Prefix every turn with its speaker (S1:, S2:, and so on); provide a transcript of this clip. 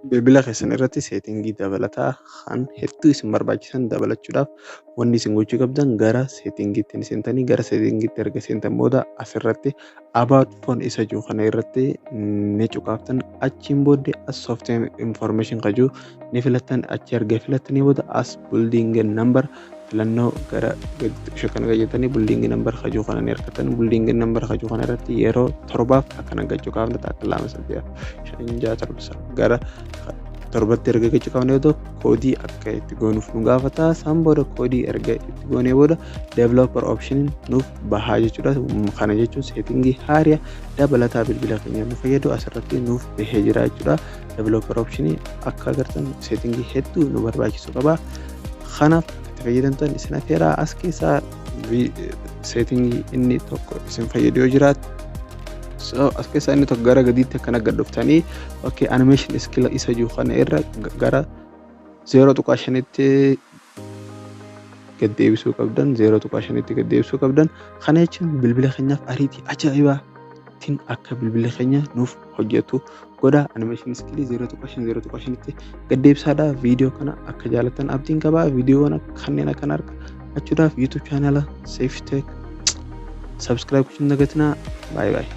S1: Bilbila keessan irratti seetingii dabalataa kan hedduu isin barbaachisan dabalachuudhaaf wanni isin gochuu qabdan gara seetingiitti seentanii gara seetingiitti erga seentan booda asirratti about phone isa jiru kana irratti ni cuqaaftan achiin booddee as software information kajuu ni filattan achi erga filattanii booda as building number filannoo gara shakkana gajetanii building number kajuu kana ni argatan building number kajuu kana irratti yeroo torbaaf akkana cuqaafna akka lama saddeet shanjaa torba gara torbatti erga cuqaafne yoo ta'u koodii akka itti goonuuf nu gaafata san booda koodii erga itti goonee booda developer option nuuf bahaa jechuudha kana jechuun seetingii haaraa dabalataa bilbila keenya nu fayyadu asirratti nuuf bahee jira jechuudha developer option akka agartan seetingii hedduu nu barbaachisu qaba kanaaf itti fayyadamtan isin affeeraa as keessaa seetingii inni tokko isin fayyadu yoo jiraatu so as keessaa inni tokko gara gadiitti akkana gad dhuftanii okay animation skill isa jiru kana irra gara 0.5tti gad deebisuu qabdan 0.5tti gad deebisuu qabdan kana jechuun bilbila keenyaaf ariitii ajaa'ibaatiin akka bilbila keenya nuuf hojjetu godha animation skill 0.5tti gad deebisaadha viidiyoo kana akka jaalatan abdiin qaba viidiyoowwan kanneen akkana argachuudhaaf YouTube channel Safe Tech subscribe gochuun dagatinaa bye bye